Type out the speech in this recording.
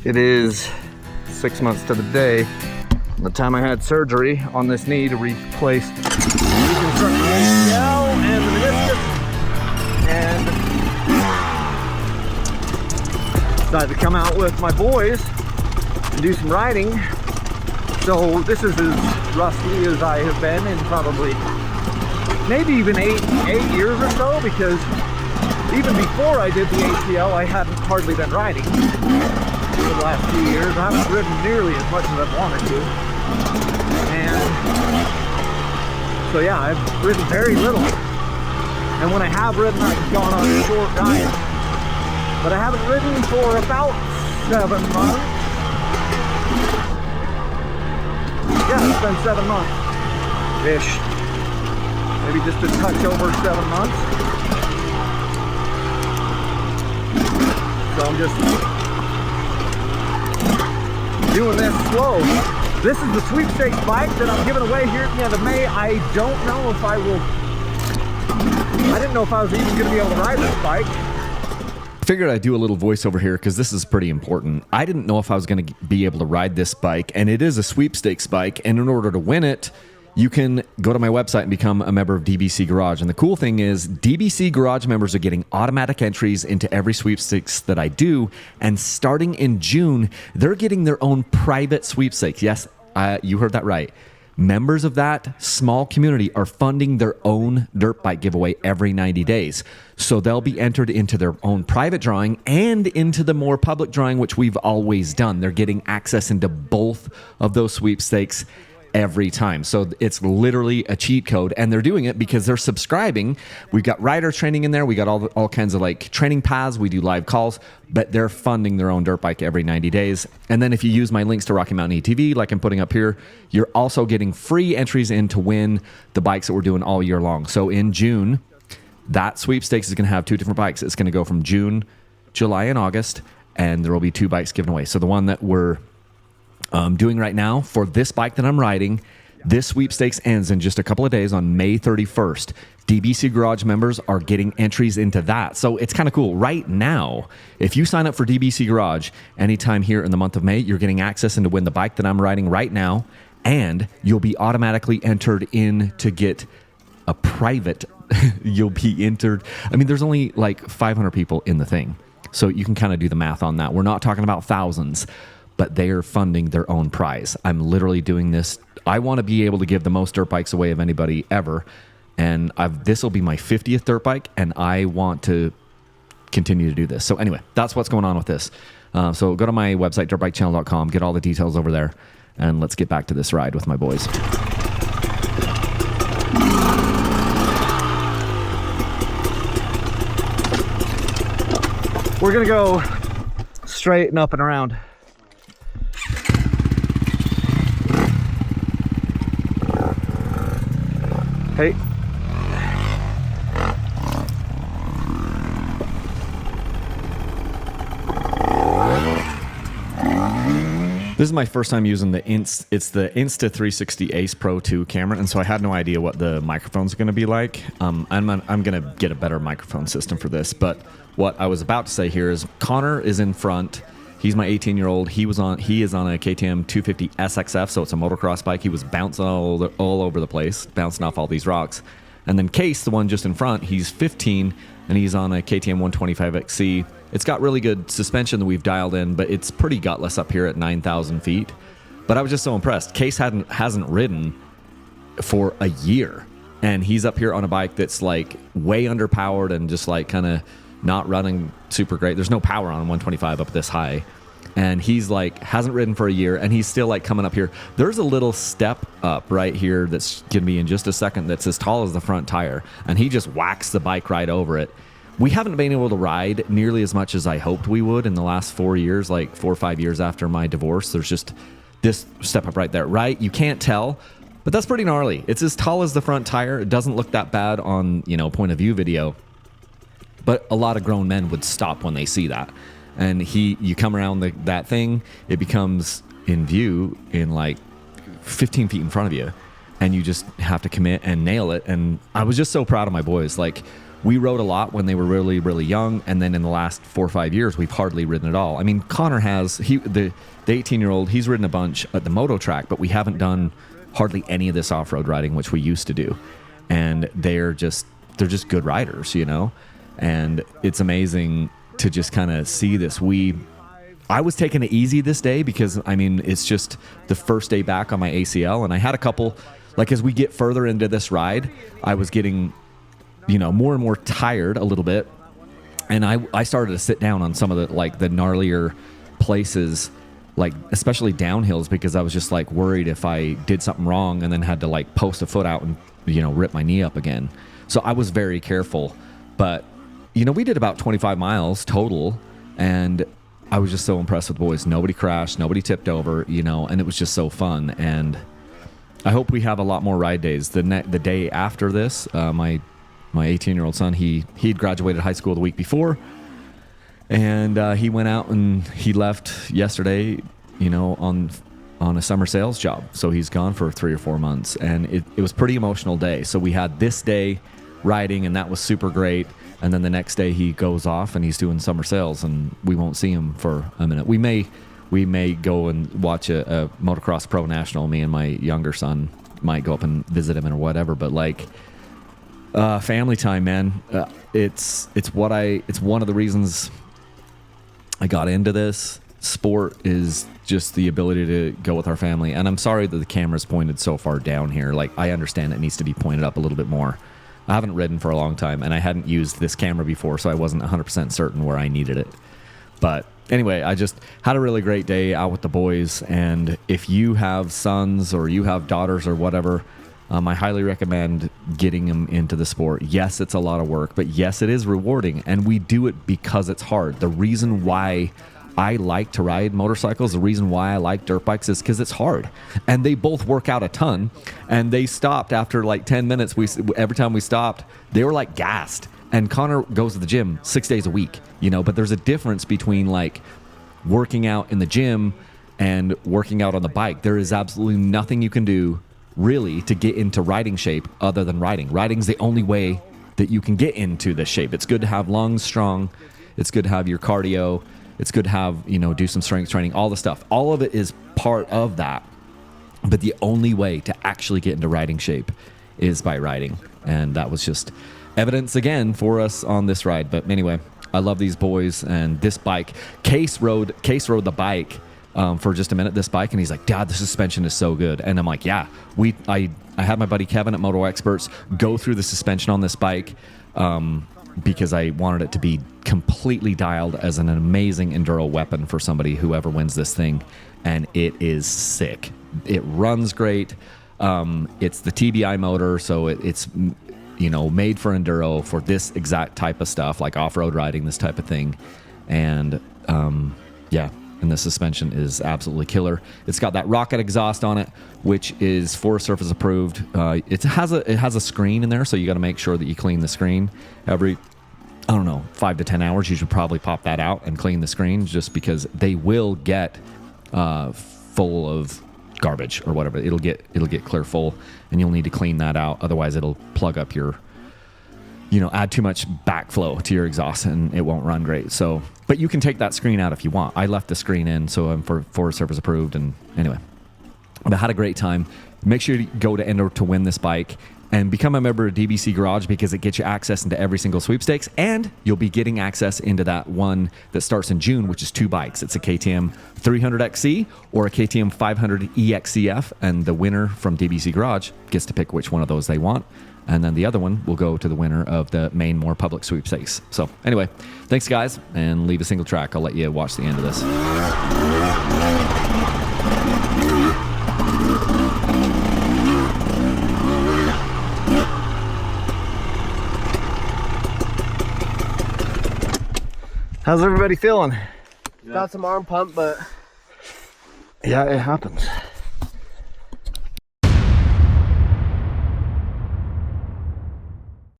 It is 6 months to the day, the time I had surgery on this knee to replace reconstruct the ACL and the meniscus, and decided to come out with my boys and do some riding. So this is as rusty as I have been in probably maybe even eight years or so, because even before I did the ACL, I hadn't hardly been riding for the last few years. I haven't ridden nearly as much as I've wanted to. And so yeah, I've ridden very little. And when I have ridden, I've gone on short rides. But I haven't ridden for about 7 months. Yeah, it's been 7 months-ish. Maybe just a touch over 7 months. So I'm just doing this slow. This is the sweepstakes bike that I'm giving away here at the end of May. I don't know if I didn't know if I was even going to be able to ride this bike. Figured I'd do a little voiceover here because this is pretty important. I didn't know if I was going to be able to ride this bike, and it is a sweepstakes bike, and in order to win it, you can go to my website and become a member of DBC Garage. And the cool thing is DBC Garage members are getting automatic entries into every sweepstakes that I do. And starting in June, they're getting their own private sweepstakes. Yes, you heard that right. Members of that small community are funding their own dirt bike giveaway every 90 days. So they'll be entered into their own private drawing and into the more public drawing, which we've always done. They're getting access into both of those sweepstakes every time. So it's literally a cheat code, and they're doing it because they're subscribing. We've got rider training in there. We got all kinds of like training paths. We do live calls, but they're funding their own dirt bike every 90 days. And then if you use my links to Rocky Mountain ATV, like I'm putting up here, you're also getting free entries in to win the bikes that we're doing all year long. So in June, that sweepstakes is going to have 2 different bikes. It's going to go from June, July, and August, and there will be 2 bikes given away. So the one that we're doing right now for this bike that I'm riding, this sweepstakes ends in just a couple of days on May 31st. DBC Garage members are getting entries into that. So it's kind of cool. Right now, if you sign up for DBC Garage anytime here in the month of May, you're getting access into win the bike that I'm riding right now, and you'll be automatically entered in to get a private. You'll be entered. I mean, there's only like 500 people in the thing. So you can kind of do the math on that. We're not talking about thousands, but they are funding their own prize. I'm literally doing this. I want to be able to give the most dirt bikes away of anybody ever. And this will be my 50th dirt bike, and I want to continue to do this. So anyway, that's what's going on with this. So go to my website, dirtbikechannel.com, get all the details over there, and let's get back to this ride with my boys. We're going to go straight and up and around. Hey. This is my first time using the it's the Insta360 Ace Pro 2 camera, and so I had no idea what the microphone's going to be like. I'm going to get a better microphone system for this, but what I was about to say here is Connor is in front. He's my 18-year-old. He is on a KTM 250 SXF, so it's a motocross bike. He was bouncing all over the place, bouncing off all these rocks. And then Case, the one just in front, he's 15, and he's on a KTM 125XC. It's got really good suspension that we've dialed in, but it's pretty gutless up here at 9,000 feet. But I was just so impressed. Case hasn't ridden for a year, and he's up here on a bike that's like way underpowered and just like kind of not running super great. There's no power on a 125 up this high. And he's like, hasn't ridden for a year, and he's still like coming up here. There's a little step up right here that's going to be in just a second that's as tall as the front tire. And he just whacks the bike right over it. We haven't been able to ride nearly as much as I hoped we would in the last 4 years, like 4 or 5 years after my divorce. There's just this step up right there, right? You can't tell, but that's pretty gnarly. It's as tall as the front tire. It doesn't look that bad on, point of view video. But a lot of grown men would stop when they see that. And you come around that thing, it becomes in view in like 15 feet in front of you, and you just have to commit and nail it. And I was just so proud of my boys. Like, we rode a lot when they were really, really young. And then in the last 4 or 5 years, we've hardly ridden at all. I mean, Connor has, the 18-year-old, he's ridden a bunch at the moto track, but we haven't done hardly any of this off-road riding, which we used to do. And they're just good riders, you know? And it's amazing to just kind of see this. I was taking it easy this day because, I mean, it's just the first day back on my ACL. And I had a couple, like, as we get further into this ride, I was getting, you know, more and more tired a little bit. And I started to sit down on some of the, like, the gnarlier places, like, especially downhills, because I was just, like, worried if I did something wrong and then had to, like, post a foot out and, you know, rip my knee up again. So I was very careful. But, you know, we did about 25 miles total, and I was just so impressed with the boys. Nobody crashed, nobody tipped over, you know, and it was just so fun. And I hope we have a lot more ride days. The day after this, my 18-year-old son, he'd graduated high school the week before, and he went out and he left yesterday, you know, on a summer sales job. So he's gone for 3 or 4 months, and it was a pretty emotional day. So we had this day riding, and that was super great. And then the next day he goes off and he's doing summer sales, and we won't see him for a minute. We may go and watch a motocross pro national. Me and my younger son might go up and visit him or whatever. But like, family time, man. It's one of the reasons I got into this sport, is just the ability to go with our family. And I'm sorry that the camera's pointed so far down here. Like, I understand it needs to be pointed up a little bit more. I haven't ridden for a long time, and I hadn't used this camera before, so I wasn't 100% certain where I needed it. But anyway, I just had a really great day out with the boys, and if you have sons or you have daughters or whatever, I highly recommend getting them into the sport. Yes, it's a lot of work, but yes, it is rewarding, and we do it because it's hard. The reason why I like to ride motorcycles, the reason why I like dirt bikes, is because it's hard. And they both work out a ton. And they stopped after like 10 minutes. Every time we stopped, they were like gassed. And Connor goes to the gym 6 days a week, you know, but there's a difference between like working out in the gym and working out on the bike. There is absolutely nothing you can do really to get into riding shape other than riding. Riding's the only way that you can get into this shape. It's good to have lungs strong. It's good to have your cardio. It's good to have, you know, do some strength training, all the stuff. All of it is part of that. But the only way to actually get into riding shape is by riding. And that was just evidence again for us on this ride. But anyway, I love these boys and this bike. Case rode the bike for just a minute, this bike, and he's like, Dad, the suspension is so good. And I'm like, yeah, I had my buddy Kevin at Moto Experts go through the suspension on this bike, because I wanted it to be completely dialed as an amazing enduro weapon for somebody who ever wins this thing. And it is sick. It runs great. It's the TBI motor, so it's, you know, made for enduro, for this exact type of stuff, like off-road riding, this type of thing. And yeah, and the suspension is absolutely killer. It's got that rocket exhaust on it, which is Forest Surface approved. It has a screen in there, so you got to make sure that you clean the screen every, I don't know, 5 to 10 hours. You should probably pop that out and clean the screen, just because they will get full of garbage or whatever. It'll get clear full, and you'll need to clean that out. Otherwise, it'll plug up your, you know, add too much backflow to your exhaust, and it won't run great. So, but you can take that screen out if you want. I left the screen in, so I'm for Forest Surface approved. And anyway, I had a great time. Make sure to go to Enduro to win this bike and become a member of DBC Garage, because it gets you access into every single sweepstakes, and you'll be getting access into that one that starts in June, which is 2 bikes. It's a KTM 300XC or a KTM 500 EXCF, and the winner from DBC Garage gets to pick which one of those they want. And then the other one will go to the winner of the main more public sweepstakes. So anyway, thanks guys, and leave a single track. I'll let you watch the end of this. How's everybody feeling? Got some arm pump, but yeah, it happens.